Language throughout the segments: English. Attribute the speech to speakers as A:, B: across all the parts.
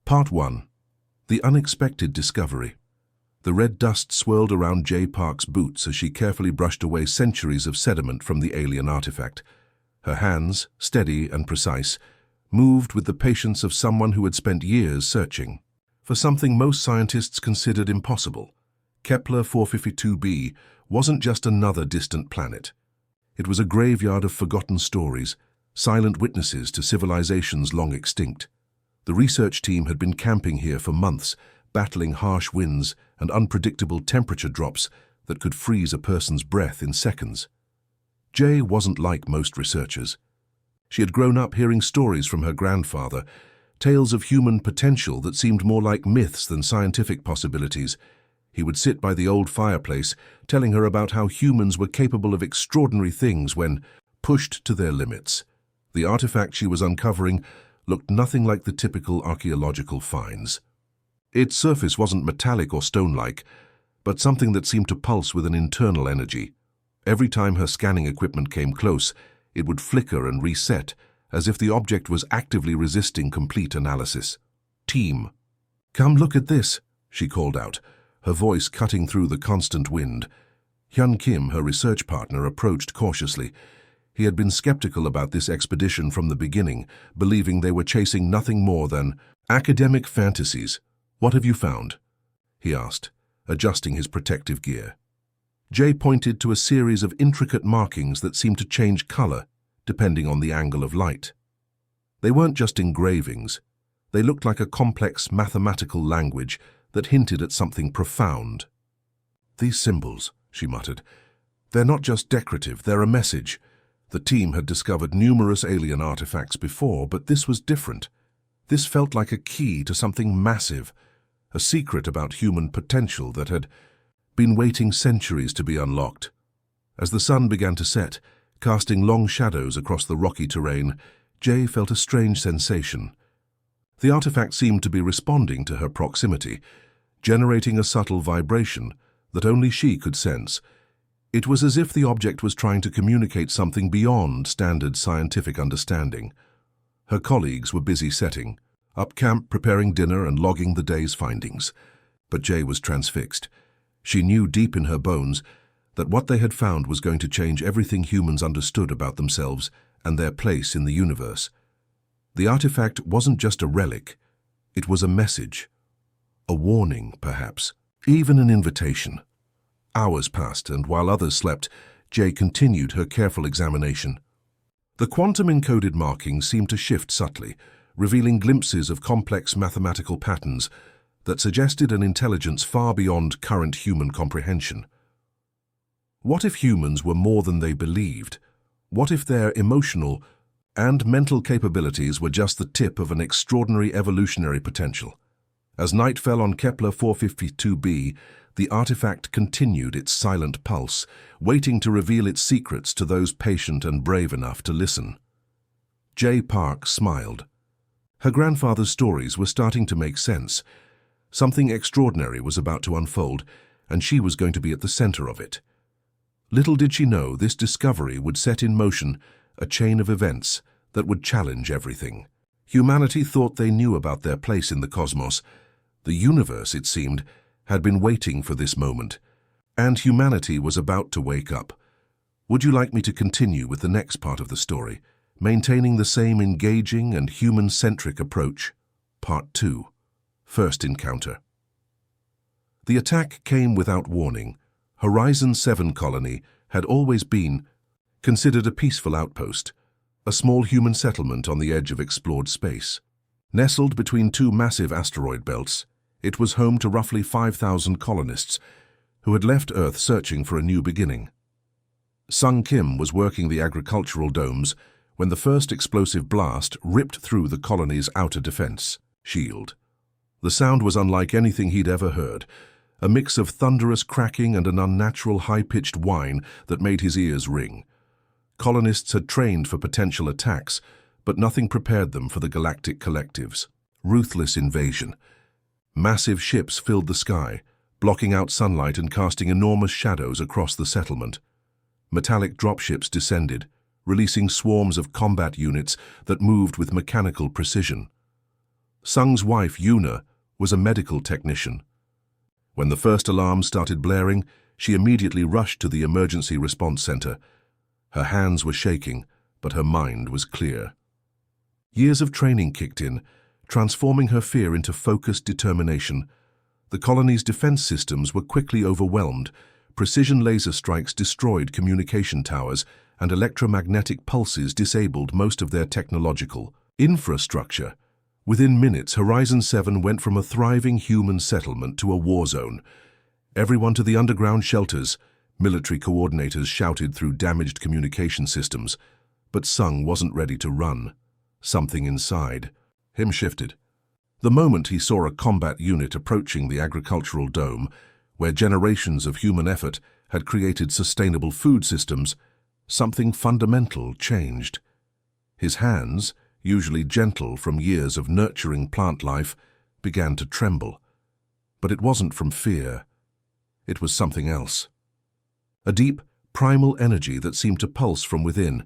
A: Part 1. The Unexpected Discovery. The red dust swirled around Jay Park's boots as she carefully brushed away centuries of sediment from the alien artifact. Her hands, steady and precise, moved with the patience of someone who had spent years searching for something most scientists considered impossible. Kepler 452b wasn't just another distant planet. It was a graveyard of forgotten stories, silent witnesses to civilizations long extinct. The research team had been camping here for months, battling harsh winds and unpredictable temperature drops that could freeze a person's breath in seconds. Jay wasn't like most researchers. She had grown up hearing stories from her grandfather, tales of human potential that seemed more like myths than scientific possibilities. He would sit by the old fireplace, telling her about how humans were capable of extraordinary things when pushed to their limits. The artifact she was uncovering looked nothing like the typical archaeological finds. Its surface wasn't metallic or stone-like, but something that seemed to pulse with an internal energy. Every time her scanning equipment came close, it would flicker and reset, as if the object was actively resisting complete analysis. "Team, come look at this," she called out, her voice cutting through the constant wind. Hyun Kim, her research partner, approached cautiously. He had been skeptical about this expedition from the beginning, believing they were chasing nothing more than academic fantasies. "What have you found?" he asked, adjusting his protective gear. Jay pointed to a series of intricate markings that seemed to change color, depending on the angle of light. They weren't just engravings. They looked like a complex mathematical language that hinted at something profound. "These symbols," she muttered, "they're not just decorative, they're a message." The team had discovered numerous alien artifacts before, but this was different. This felt like a key to something massive, a secret about human potential that had been waiting centuries to be unlocked. As the sun began to set, casting long shadows across the rocky terrain, Jay felt a strange sensation. The artifact seemed to be responding to her proximity, generating a subtle vibration that only she could sense. It was as if the object was trying to communicate something beyond standard scientific understanding. Her colleagues were busy setting up camp, preparing dinner and logging the day's findings. But Jay was transfixed. She knew deep in her bones that what they had found was going to change everything humans understood about themselves and their place in the universe. The artifact wasn't just a relic. It was a message. A warning, perhaps. Even an invitation. Hours passed, and while others slept, Jay continued her careful examination. The quantum-encoded markings seemed to shift subtly, revealing glimpses of complex mathematical patterns that suggested an intelligence far beyond current human comprehension. What if humans were more than they believed? What if their emotional and mental capabilities were just the tip of an extraordinary evolutionary potential? As night fell on Kepler 452b, the artifact continued its silent pulse, waiting to reveal its secrets to those patient and brave enough to listen. Jay Park smiled. Her grandfather's stories were starting to make sense. Something extraordinary was about to unfold, and she was going to be at the center of it. Little did she know this discovery would set in motion a chain of events that would challenge everything. Humanity thought they knew about their place in the cosmos. The universe, it seemed, had been waiting for this moment, and humanity was about to wake up. Would you like me to continue with the next part of the story, maintaining the same engaging and human-centric approach? Part 2. First Encounter. The attack came without warning. Horizon 7 colony had always been considered a peaceful outpost, a small human settlement on the edge of explored space. Nestled between two massive asteroid belts, it was home to roughly 5,000 colonists who had left Earth searching for a new beginning. Sung Kim was working the agricultural domes when the first explosive blast ripped through the colony's outer defense shield. The sound was unlike anything he'd ever heard, a mix of thunderous cracking and an unnatural high-pitched whine that made his ears ring. Colonists had trained for potential attacks, but nothing prepared them for the galactic collective's ruthless invasion. Massive ships filled the sky, blocking out sunlight and casting enormous shadows across the settlement. Metallic dropships descended, releasing swarms of combat units that moved with mechanical precision. Sung's wife, Yuna, was a medical technician. When the first alarm started blaring, she immediately rushed to the emergency response center. Her hands were shaking, but her mind was clear. Years of training kicked in, transforming her fear into focused determination. The colony's defense systems were quickly overwhelmed. Precision laser strikes destroyed communication towers, and electromagnetic pulses disabled most of their technological infrastructure. Within minutes, Horizon 7 went from a thriving human settlement to a war zone. Everyone to the underground shelters, military coordinators shouted through damaged communication systems. But Sung wasn't ready to run. Something inside him shifted. The moment he saw a combat unit approaching the agricultural dome, where generations of human effort had created sustainable food systems, something fundamental changed. His hands, usually gentle from years of nurturing plant life, began to tremble. But it wasn't from fear. It was something else. A deep, primal energy that seemed to pulse from within.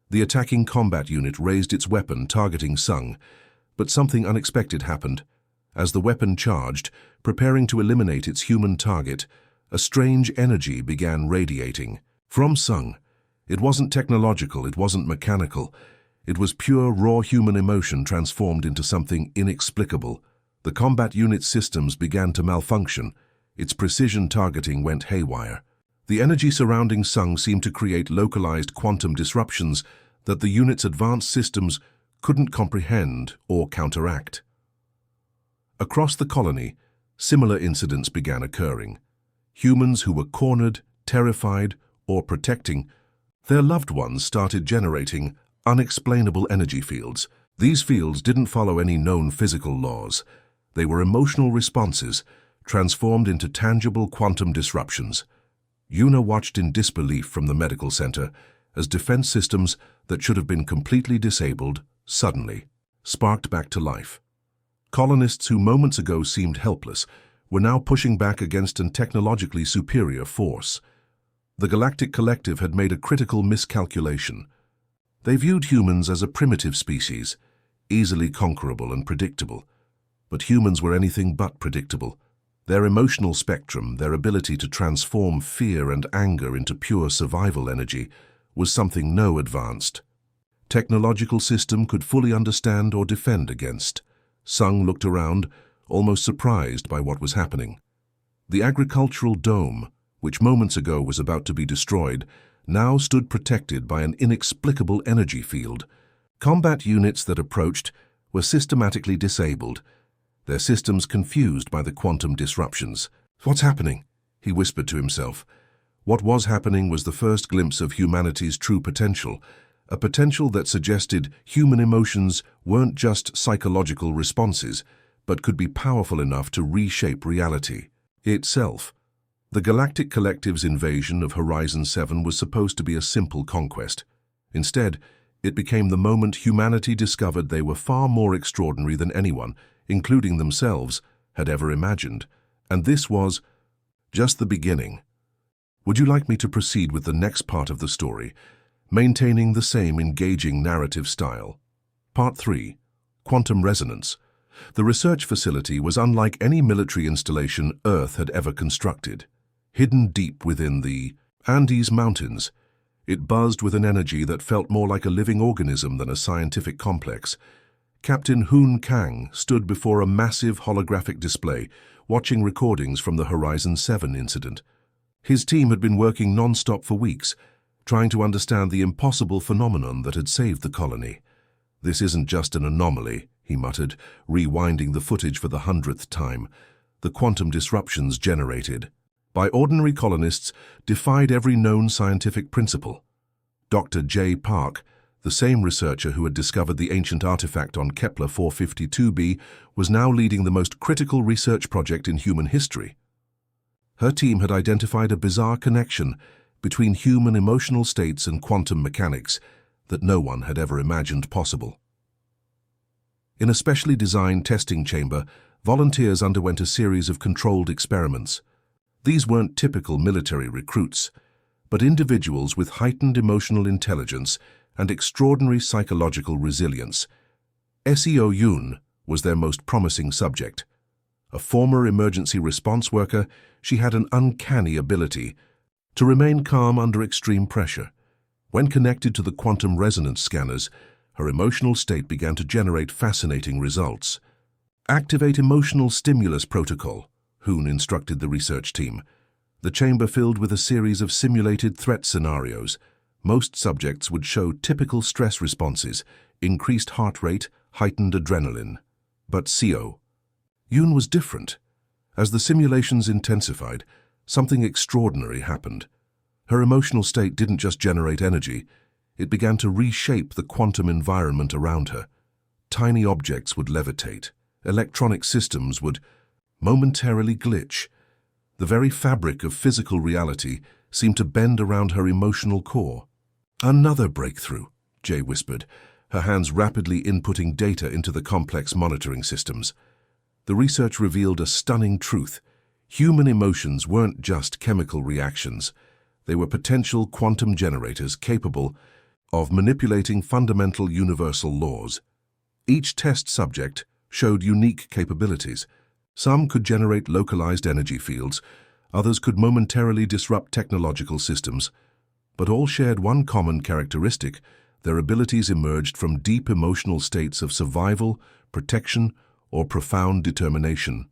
A: The attacking combat unit raised its weapon, targeting Sung, but something unexpected happened. As the weapon charged, preparing to eliminate its human target, a strange energy began radiating. From Sung, it wasn't technological, it wasn't mechanical. It was pure, raw human emotion transformed into something inexplicable. The combat unit's systems began to malfunction. Its precision targeting went haywire. The energy surrounding Sung seemed to create localized quantum disruptions that the unit's advanced systems couldn't comprehend or counteract. Across the colony, similar incidents began occurring. Humans who were cornered, terrified, or protecting their loved ones started generating unexplainable energy fields. These fields didn't follow any known physical laws. They were emotional responses, transformed into tangible quantum disruptions. Yuna watched in disbelief from the medical center as defense systems that should have been completely disabled suddenly sparked back to life. Colonists who moments ago seemed helpless were now pushing back against a technologically superior force. The Galactic Collective had made a critical miscalculation. They viewed humans as a primitive species, easily conquerable and predictable. But humans were anything but predictable. Their emotional spectrum, their ability to transform fear and anger into pure survival energy, was something no advanced technological system could fully understand or defend against. Sung looked around, almost surprised by what was happening. The agricultural dome, which moments ago was about to be destroyed, now stood protected by an inexplicable energy field. Combat units that approached were systematically disabled, their systems confused by the quantum disruptions. "What's happening?" he whispered to himself. What was happening was the first glimpse of humanity's true potential, a potential that suggested human emotions weren't just psychological responses, but could be powerful enough to reshape reality itself. The Galactic Collective's invasion of Horizon 7 was supposed to be a simple conquest. Instead, it became the moment humanity discovered they were far more extraordinary than anyone, including themselves, had ever imagined. And this was just the beginning. Would you like me to proceed with the next part of the story, maintaining the same engaging narrative style? Part 3. Quantum Resonance. The research facility was unlike any military installation Earth had ever constructed. Hidden deep within the Andes Mountains, it buzzed with an energy that felt more like a living organism than a scientific complex. Captain Hoon Kang stood before a massive holographic display, watching recordings from the Horizon 7 incident. His team had been working non-stop for weeks, trying to understand the impossible phenomenon that had saved the colony. "This isn't just an anomaly," he muttered, rewinding the footage for the 100th time. The quantum disruptions generated by ordinary colonists defied every known scientific principle. Dr. J. Park, the same researcher who had discovered the ancient artifact on Kepler 452b, was now leading the most critical research project in human history. Her team had identified a bizarre connection between human emotional states and quantum mechanics that no one had ever imagined possible. In a specially designed testing chamber, volunteers underwent a series of controlled experiments. These weren't typical military recruits, but individuals with heightened emotional intelligence and extraordinary psychological resilience. Seo Yoon was their most promising subject. A former emergency response worker, she had an uncanny ability to remain calm under extreme pressure. When connected to the quantum resonance scanners, her emotional state began to generate fascinating results. Activate emotional stimulus protocol, Hoon instructed the research team. The chamber filled with a series of simulated threat scenarios. Most subjects would show typical stress responses, increased heart rate, heightened adrenaline. But CO. Yoon was different. As the simulations intensified, something extraordinary happened. Her emotional state didn't just generate energy, it began to reshape the quantum environment around her. Tiny objects would levitate, electronic systems would momentarily glitch. The very fabric of physical reality seemed to bend around her emotional core. "Another breakthrough," Jay whispered, her hands rapidly inputting data into the complex monitoring systems. The research revealed a stunning truth. Human emotions weren't just chemical reactions. They were potential quantum generators capable of manipulating fundamental universal laws. Each test subject showed unique capabilities. Some could generate localized energy fields, others could momentarily disrupt technological systems, but all shared one common characteristic: their abilities emerged from deep emotional states of survival, protection, or profound determination.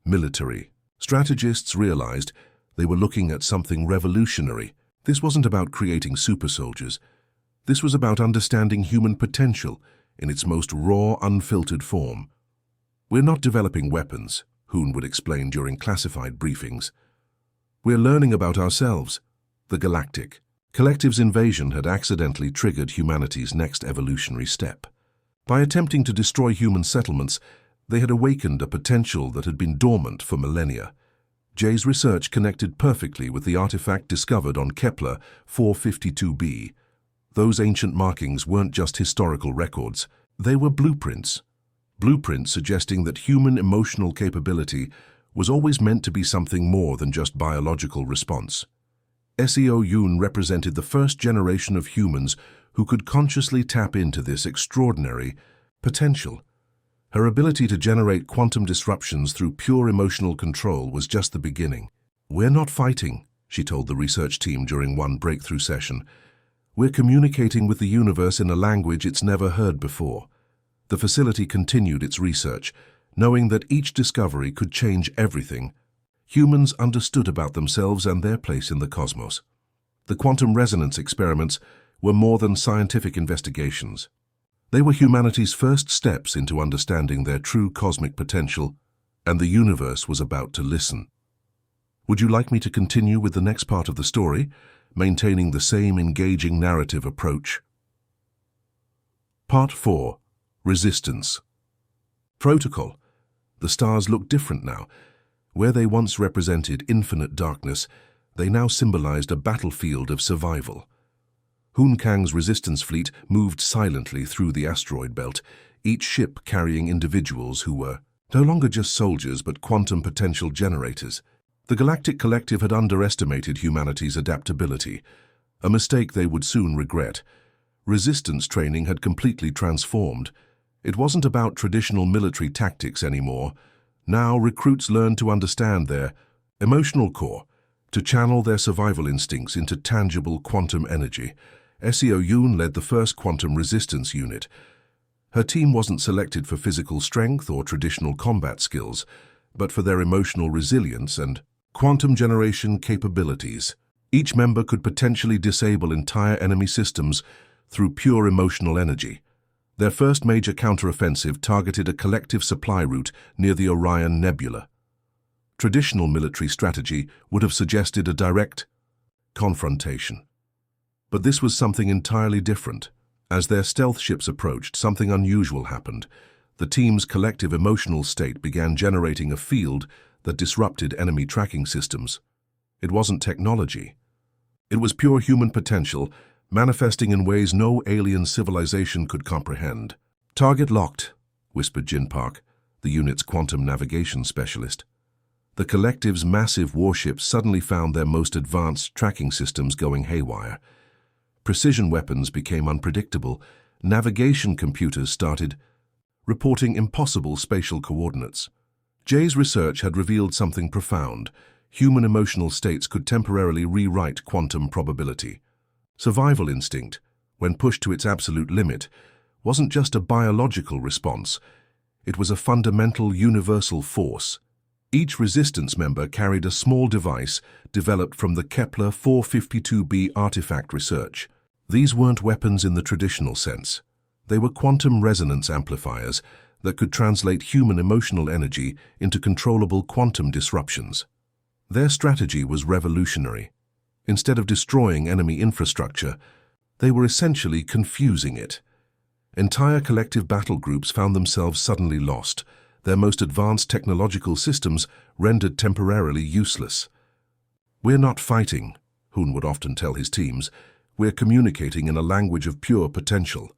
A: Military. Strategists realized they were looking at something revolutionary. This wasn't about creating super soldiers. This was about understanding human potential in its most raw, unfiltered form. "We're not developing weapons," Hoon would explain during classified briefings. "We're learning about ourselves." The Galactic Collective's invasion had accidentally triggered humanity's next evolutionary step. By attempting to destroy human settlements, they had awakened a potential that had been dormant for millennia. Jay's research connected perfectly with the artifact discovered on Kepler 452b. Those ancient markings weren't just historical records, they were blueprints. Blueprints suggesting that human emotional capability was always meant to be something more than just biological response. SEO Yoon represented the first generation of humans who could consciously tap into this extraordinary potential. Her ability to generate quantum disruptions through pure emotional control was just the beginning. "We're not fighting," she told the research team during one breakthrough session. "We're communicating with the universe in a language it's never heard before." The facility continued its research, knowing that each discovery could change everything. Humans understood about themselves and their place in the cosmos. The quantum resonance experiments were more than scientific investigations. They were humanity's first steps into understanding their true cosmic potential, and the universe was about to listen. Would you like me to continue with the next part of the story, maintaining the same engaging narrative approach? Part 4. Resistance. Protocol. The stars looked different now. Where they once represented infinite darkness, they now symbolized a battlefield of survival. Hoon Kang's resistance fleet moved silently through the asteroid belt, each ship carrying individuals who were no longer just soldiers but quantum potential generators. The Galactic Collective had underestimated humanity's adaptability, a mistake they would soon regret. Resistance training had completely transformed. It wasn't about traditional military tactics anymore. Now recruits learned to understand their emotional core, to channel their survival instincts into tangible quantum energy. SEO Yoon led the first quantum resistance unit. Her team wasn't selected for physical strength or traditional combat skills, but for their emotional resilience and quantum generation capabilities. Each member could potentially disable entire enemy systems through pure emotional energy. Their first major counteroffensive targeted a collective supply route near the Orion Nebula. Traditional military strategy would have suggested a direct confrontation. But this was something entirely different. As their stealth ships approached, something unusual happened. The team's collective emotional state began generating a field that disrupted enemy tracking systems. It wasn't technology. It was pure human potential, manifesting in ways no alien civilization could comprehend. "Target locked," whispered Jin Park, the unit's quantum navigation specialist. The collective's massive warships suddenly found their most advanced tracking systems going haywire. Precision weapons became unpredictable. Navigation computers started reporting impossible spatial coordinates. Jay's research had revealed something profound. Human emotional states could temporarily rewrite quantum probability. Survival instinct, when pushed to its absolute limit, wasn't just a biological response. It was a fundamental universal force. Each resistance member carried a small device developed from the Kepler 452b artifact research. These weren't weapons in the traditional sense. They were quantum resonance amplifiers that could translate human emotional energy into controllable quantum disruptions. Their strategy was revolutionary. Instead of destroying enemy infrastructure, they were essentially confusing it. Entire collective battle groups found themselves suddenly lost, their most advanced technological systems rendered temporarily useless. "We're not fighting," Hoon would often tell his teams. "We're communicating in a language of pure potential."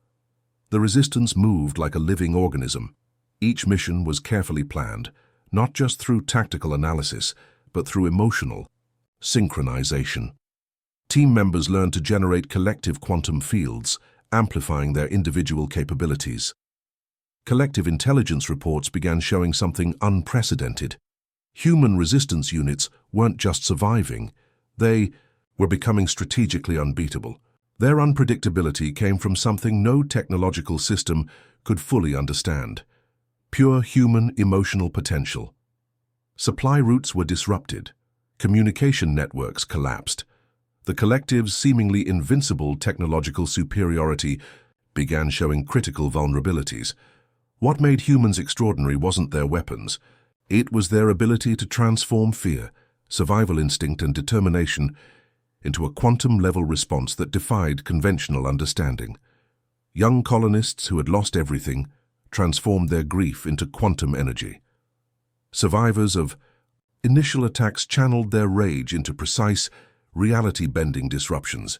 A: The resistance moved like a living organism. Each mission was carefully planned, not just through tactical analysis, but through emotional synchronization. Team members learned to generate collective quantum fields, amplifying their individual capabilities. Collective intelligence reports began showing something unprecedented. Human resistance units weren't just surviving, they were becoming strategically unbeatable. Their unpredictability came from something no technological system could fully understand: pure human emotional potential. Supply routes were disrupted. Communication networks collapsed. The collective's seemingly invincible technological superiority began showing critical vulnerabilities. What made humans extraordinary wasn't their weapons. It was their ability to transform fear, survival instinct, and determination into a quantum-level response that defied conventional understanding. Young colonists who had lost everything transformed their grief into quantum energy. Survivors of initial attacks channeled their rage into precise, reality-bending disruptions.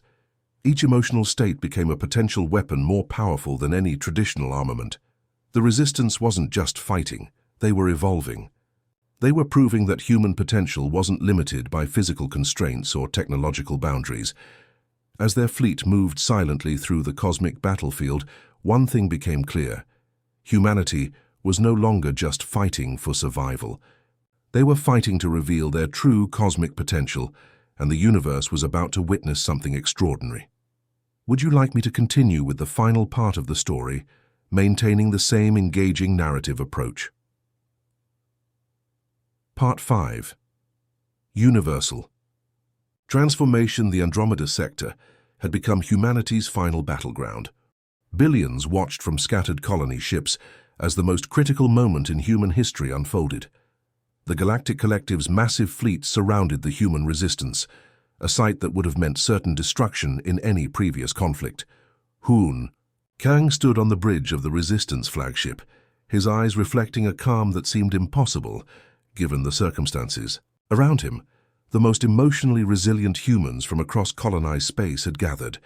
A: Each emotional state became a potential weapon more powerful than any traditional armament. The resistance wasn't just fighting, they were evolving. They were proving that human potential wasn't limited by physical constraints or technological boundaries. As their fleet moved silently through the cosmic battlefield, one thing became clear: humanity was no longer just fighting for survival. They were fighting to reveal their true cosmic potential, and the universe was about to witness something extraordinary. Would you like me to continue with the final part of the story, maintaining the same engaging narrative approach? Part 5. Universal. Transformation. The Andromeda sector had become humanity's final battleground. Billions watched from scattered colony ships as the most critical moment in human history unfolded. The Galactic Collective's massive fleet surrounded the human resistance, a sight that would have meant certain destruction in any previous conflict. Hoon Kang stood on the bridge of the Resistance flagship, his eyes reflecting a calm that seemed impossible, given the circumstances. Around him, the most emotionally resilient humans from across colonized space had gathered.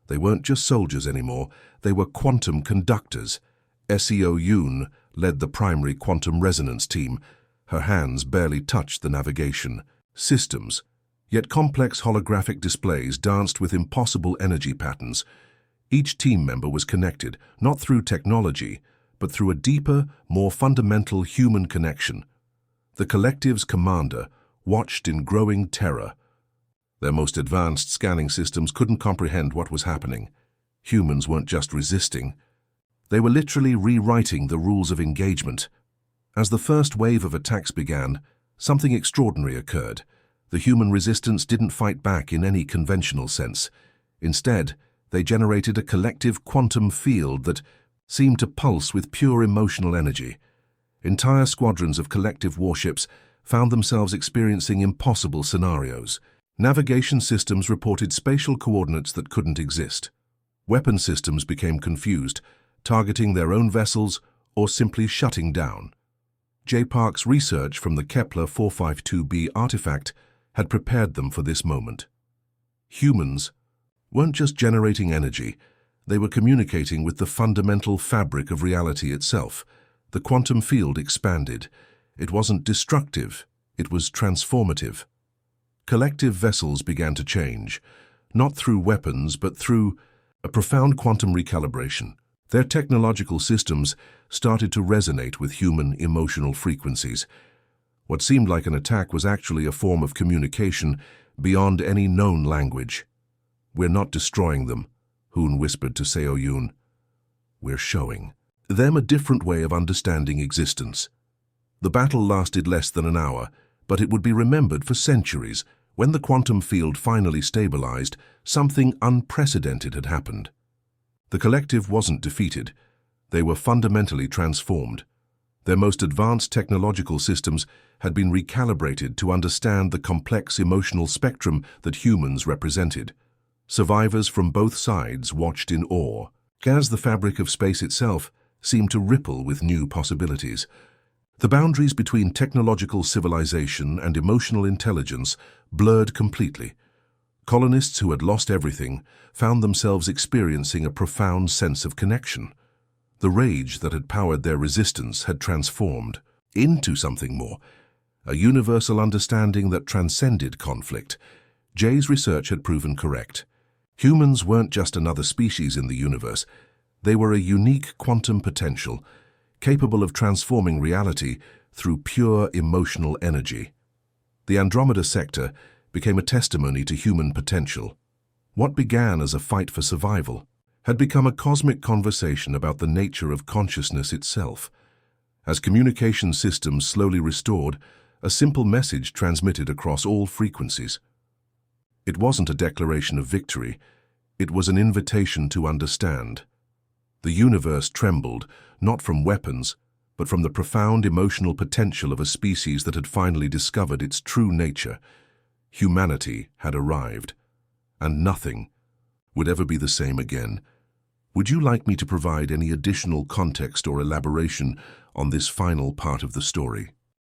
A: They weren't just soldiers anymore, they were quantum conductors. SEO Yoon led the primary quantum resonance team. Her hands barely touched the navigation systems, yet complex holographic displays danced with impossible energy patterns. Each team member was connected, not through technology, but through a deeper, more fundamental human connection. The collective's commander watched in growing terror. Their most advanced scanning systems couldn't comprehend what was happening. Humans weren't just resisting. They were literally rewriting the rules of engagement. As the first wave of attacks began, something extraordinary occurred. The human resistance didn't fight back in any conventional sense. Instead, they generated a collective quantum field that seemed to pulse with pure emotional energy. Entire squadrons of collective warships found themselves experiencing impossible scenarios. Navigation systems reported spatial coordinates that couldn't exist. Weapon systems became confused, targeting their own vessels or simply shutting down. J. Park's research from the Kepler 452b artifact had prepared them for this moment. Humans weren't just generating energy, they were communicating with the fundamental fabric of reality itself. The quantum field expanded. It wasn't destructive, it was transformative. Collective vessels began to change, not through weapons, but through a profound quantum recalibration. Their technological systems started to resonate with human emotional frequencies. What seemed like an attack was actually a form of communication beyond any known language. "We're not destroying them," Hoon whispered to Seo Yoon. "We're showing them a different way of understanding existence." The battle lasted less than an hour, but it would be remembered for centuries. When the quantum field finally stabilized, something unprecedented had happened. The collective wasn't defeated. They were fundamentally transformed. Their most advanced technological systems had been recalibrated to understand the complex emotional spectrum that humans represented. Survivors from both sides watched in awe, as the fabric of space itself seemed to ripple with new possibilities. The boundaries between technological civilization and emotional intelligence blurred completely. Colonists who had lost everything found themselves experiencing a profound sense of connection. The rage that had powered their resistance had transformed into something more, a universal understanding that transcended conflict. Jay's research had proven correct. Humans weren't just another species in the universe. They were a unique quantum potential, capable of transforming reality through pure emotional energy. The Andromeda sector became a testimony to human potential. What began as a fight for survival had become a cosmic conversation about the nature of consciousness itself. As communication systems slowly restored, a simple message transmitted across all frequencies. It wasn't a declaration of victory, it was an invitation to understand. The universe trembled, not from weapons, but from the profound emotional potential of a species that had finally discovered its true nature. Humanity had arrived, and nothing would ever be the same again. Would you like me to provide any additional context or elaboration on this final part of the story?